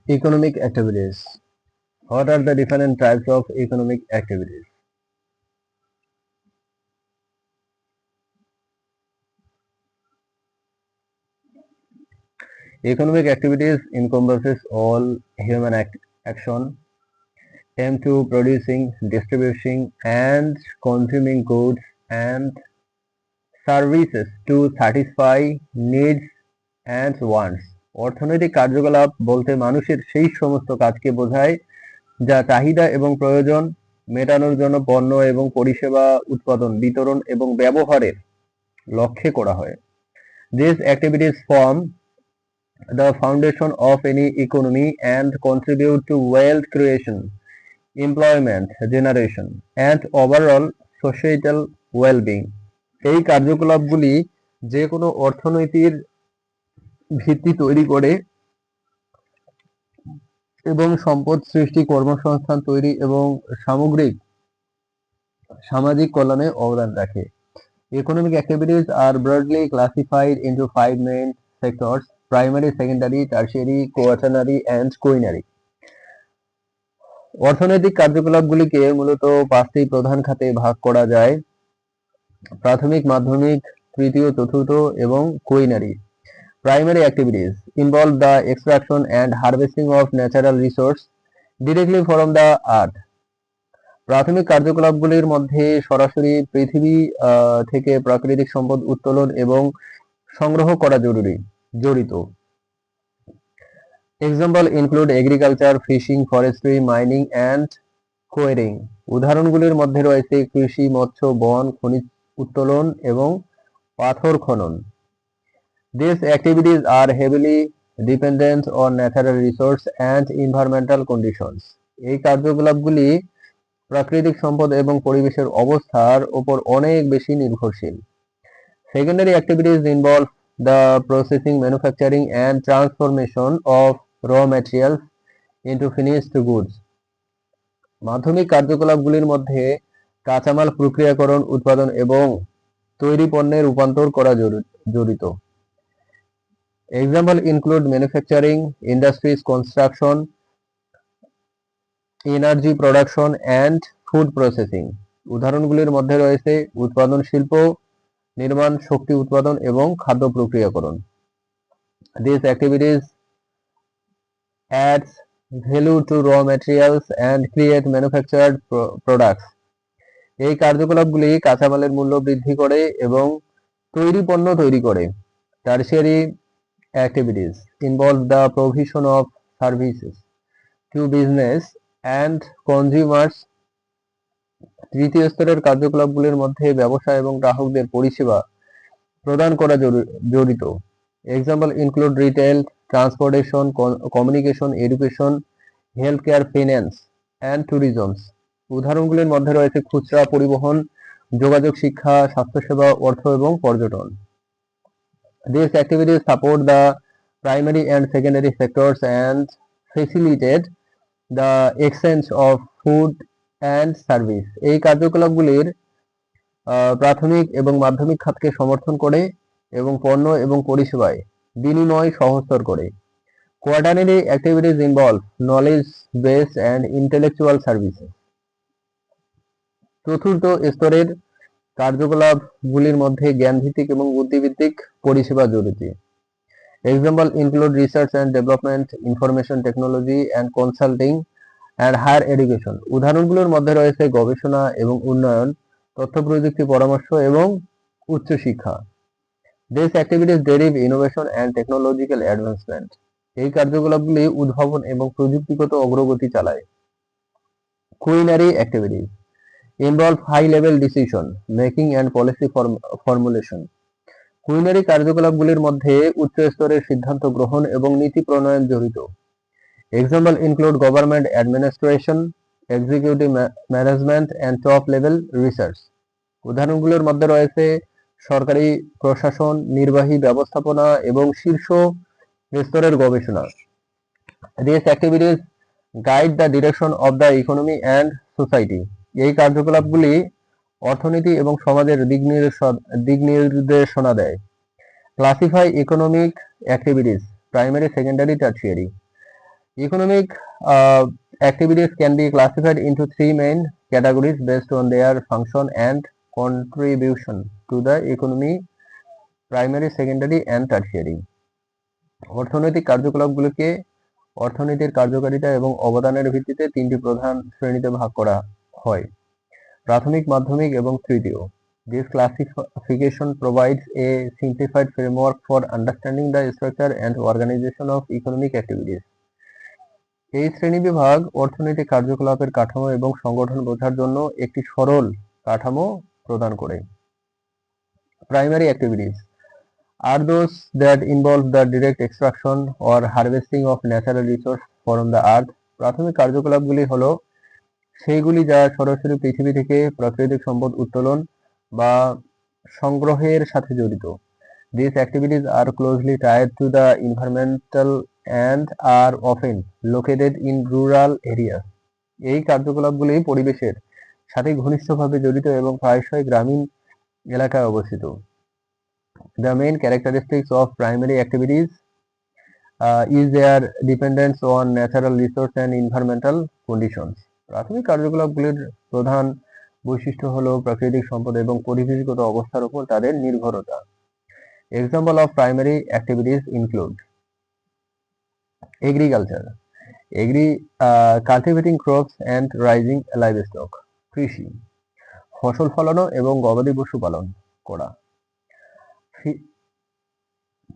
Economic activities. What are the different types of economic activities? Economic activities encompasses all human action aimed to producing, distributing, and consuming goods and services to satisfy needs and wants. অর্থনৈতিক কার্যকলাপ বলতে মানুষের সেই সমস্ত কাজকে বোঝায় যা চাহিদা এবং প্রয়োজন মেটানোর জন্য পণ্য এবং পরিষেবা উৎপাদন, বিতরণ এবং ব্যবহারের লক্ষ্যে করা হয়। These activities form the foundation of any economy and contribute to wealth creation, employment generation, and overall societal well-being. এই কার্যকলাপগুলি যে কোনো অর্থনীতির ভিত্তি তৈরি করে এবং সম্পদ সৃষ্টি, কর্মসংস্থান তৈরি এবং সামগ্রিক সামাজিক কল্যাণে অবদান রাখে। Economic activities are broadly classified into 5 main sectors: primary, secondary, tertiary, quaternary, and quinary. অর্থনৈতিক কার্যকলাপগুলিকে মূলত 5টি প্রধান খাতে ভাগ করা যায়: প্রাথমিক, মাধ্যমিক, তৃতীয়, চতুর্থ এবং quinary. Primary activities involve the extraction and harvesting of natural resource directly from the earth. প্রাথমিক কার্যকলাপগুলির মধ্যে সরাসরি পৃথিবী থেকে প্রাকৃতিক সম্পদ উত্তোলন এবং সংগ্রহ করা জড়িত। Example include agriculture, fishing, forestry, mining and quarrying. উদাহরণগুলির মধ্যে রয়েছে কৃষি, মৎস্য, বন, খনিজ উত্তোলন এবং পাথর খনন। These activities are heavily dependent on natural resource and environmental conditions. এই কার্যকলাপগুলি প্রাকৃতিক সম্পদ এবং পরিবেশের অবস্থার উপর অনেক বেশি নির্ভরশীল। Secondary activities involve the processing, manufacturing and transformation of raw materials into finished goods. মাধ্যমিক কার্যকলাপগুলির মধ্যে কাঁচামাল প্রক্রিয়াকরণ, উৎপাদন এবং তৈরি পণ্যে রূপান্তর করা জড়িত। Example include manufacturing industries, construction, energy production and food processing. উদাহরণগুলির মধ্যে রয়েছে উৎপাদন শিল্প, নির্মাণ, শক্তি উৎপাদন এবং খাদ্য প্রক্রিয়াকরণ। These activities adds value to raw materials and create manufactured products. এই কার্যকলাপগুলি কাঁচামালের মূল্য বৃদ্ধি করে এবং তৈরি পণ্য তৈরি করে। Tertiary activities involve the provision of services to business and consumers. তৃতীয় স্তরের কার্যকলাপগুলির মধ্যে ব্যবসা এবং গ্রাহকদের পরিষেবা প্রদান করা জড়িত। Example include retail, transportation, communication, education, healthcare, finance and tourism. উদাহরণগুলির মধ্যে রয়েছে খুচরা, পরিবহন, যোগাযোগ, শিক্ষা, স্বাস্থ্যসেবা, অর্থ এবং পর্যটন। These activities support the primary and secondary sectors and facilitate the exchange of food and service. এই কার্যকলাপগুলির প্রাথমিক এবং মাধ্যমিক খাতকে সমর্থন করে এবং পণ্য এবং পরিষেবায় বিনিময় সহজতর করে। Quaternary activities involve knowledge based and intellectual services. চতুর্থ স্তরের কার্যকলাপগুলির মধ্যে জ্ঞানভিত্তিক এবং বুদ্ধিভিত্তিক পরিষেবা জড়িত। Example include research and development, information technology and consulting and higher education. উদাহরণগুলোর মধ্যে রয়েছে গবেষণা এবং উন্নয়ন, তথ্য প্রযুক্তি, পরামর্শ এবং উচ্চশিক্ষা। These activities derive innovation and technological advancement. এই কার্যকলাপগুলি উদ্ভাবন এবং প্রযুক্তিগত অগ্রগতি চালায়। Culinary activities involve high-level decision making and policy formulation. কুইনারি কার্যকলাপগুলির মধ্যে উচ্চ স্তরের সিদ্ধান্ত গ্রহণ এবং নীতি প্রণয়ন জড়িত। Example include government administration, executive management and top-level research. উদাহরণগুলোর মধ্যে রয়েছে সরকারি প্রশাসন, নির্বাহী ব্যবস্থাপনা এবং শীর্ষ স্তরের গবেষণা। These activities guide the direction of the economy and society. এই কার্যকলাপগুলি অর্থনীতি এবং সমাজের দিক নির্দেশনা দেয়। Classify economic activities: primary, secondary, tertiary. Economic activities can be classified into three main categories based on their function and contribution to the economy: primary, secondary and tertiary. অর্থনৈতিক কার্যকলাপগুলিকে অর্থনীতির কার্যকারিতা এবং অবদানের ভিত্তিতে তিনটি প্রধান শ্রেণীতে ভাগ করা হয়: প্রাথমিক, মাধ্যমিক এবং তৃতীয়। This classification provides a simplified framework for understanding the structure and organization of economic activities. এই শ্রেণীবিভাগ অর্থনৈতিক কার্যকলাপের কাঠামো এবং সংগঠন বোঝার জন্য একটি সরল কাঠামো প্রদান করে। Primary activities are those that involve the direct extraction or harvesting of natural resources from the earth. প্রাথমিক কার্যকলাপগুলি হলো সেইগুলি যা সরাসরি পৃথিবী থেকে প্রাকৃতিক সম্পদ উত্তোলন বা সংগ্রহের সাথে জড়িত। These activities are closely tied to the environmental and are often located in rural areas. এই কার্যকলাপগুলি পরিবেশের সাথে ঘনিষ্ঠভাবে জড়িত এবং প্রায়শই গ্রামীণ এলাকায় অবস্থিত। The main characteristics of primary activities is their dependence on natural resource and environmental conditions. প্রাথমিক কার্যকলাপগুলির প্রধান বৈশিষ্ট্য হলো প্রাকৃতিক সম্পদ এবং পরিবেশগত অবস্থার উপর তাদের নির্ভরতা। Example of primary activities include agriculture, cultivating crops and raising livestock, কৃষি, ফসল ফলানো এবং গবাদি পশু পালন করা,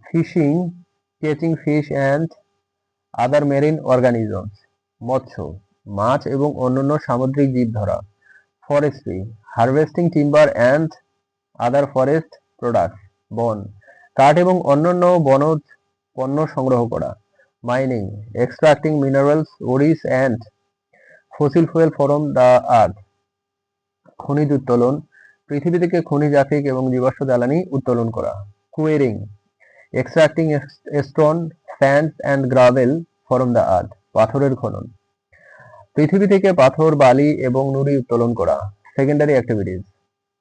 fishing, catching fish and other marine organisms, মৎস্য, মাছ এবং অন্যান্য সামুদ্রিক জীব ধরা, forestry, harvesting timber and other forest products, বন, কাঠ এবং অন্যান্য বনজ পণ্য সংগ্রহ করা, mining, extracting minerals, ores and fossil fuel from the earth, খনিজ উত্তোলন, পৃথিবী থেকে খনিজ আফিক এবং জীবাশ্ম জ্বালানি উত্তোলন করা, quarrying, extracting stone, sand and gravel from the earth, পাথরের খনন, পৃথিবী থেকে পাথর, বালি এবং নুড়ি উত্তোলন করা। Secondary activities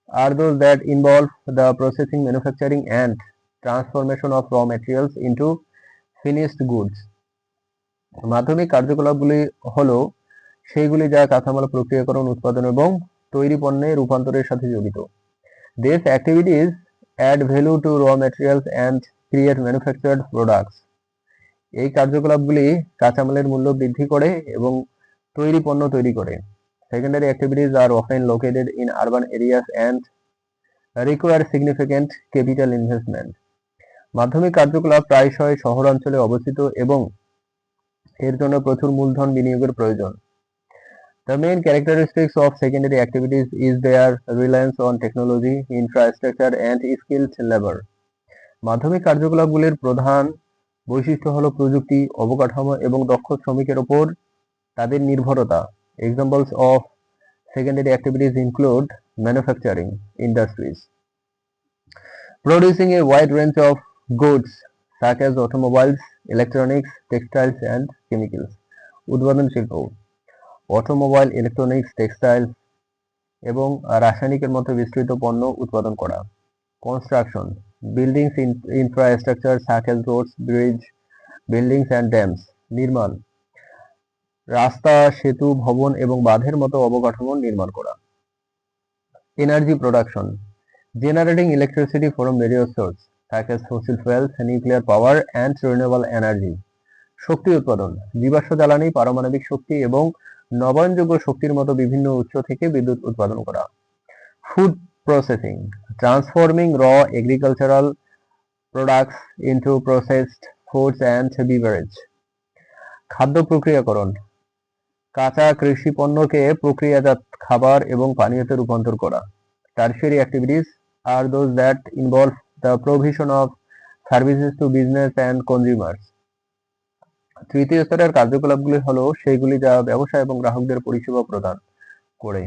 are those that involve the processing, manufacturing and transformation of raw materials into finished goods. মাধ্যমিক কার্যকলাপগুলি হলো সেইগুলি যা কাঁচামাল প্রক্রিয়াকরণ, উৎপাদন এবং তৈরি পণ্যে রূপান্তরের সাথে জড়িত। These activities add value to raw materials and create manufactured products. এই কার্যকলাপগুলি কাঁচামালের মূল্য বৃদ্ধি করে এবং তৈরি পণ্য তৈরি করে। Secondary activities are often located in urban areas and require significant capital investment. মাধ্যমিক কার্যকলাপ প্রায়শই শহরাঞ্চলে অবস্থিত এবং এর জন্য প্রচুর মূলধন বিনিয়োগের প্রয়োজন। The main characteristics of secondary activities is their reliance on technology, infrastructure and skilled labor. মাধ্যমিক কার্যকলাপগুলির প্রধান বৈশিষ্ট্য হলো প্রযুক্তি, অবকাঠামো এবং দক্ষ শ্রমিকের উপর তাদের নির্ভরতা। Examples of secondary activities include manufacturing industries, producing a wide range of goods such as automobiles, electronics, textiles and chemicals. উৎপাদন শিল্প, অটোমোবাইল, ইলেকট্রনিক্স, টেক্সটাইল এবং রাসায়নিকের মতো বিস্তৃত পণ্য উৎপাদন করা। Construction, buildings, infrastructure such as roads, bridge, buildings and dams, নির্মাণ, রাস্তা, সেতু, ভবন এবং বাঁধের মতো অবকাঠামো নির্মাণ করা। Energy production, generating electricity from various source such as fossil fuels, nuclear power and renewable energy, শক্তি উৎপাদন, জীবাশ্ম জ্বালানি, পারমাণবিক শক্তি এবং নবায়নযোগ্য শক্তির মতো বিভিন্ন উৎস থেকে বিদ্যুৎ উৎপাদন করা। Food processing, transforming raw agricultural products into processed foods and beverage, খাদ্য প্রক্রিয়াকরণ, কাঁচা কৃষি পণ্যকে প্রক্রিয়াজাত খাবার এবং পানীয়তে রূপান্তর করা। Tertiary activities are those that involve the provision of services to business and consumers. তৃতীয় স্তরের কার্যকলাপগুলি হলো সেইগুলি যা ব্যবসা এবং গ্রাহকদের পরিষেবা প্রদান করে।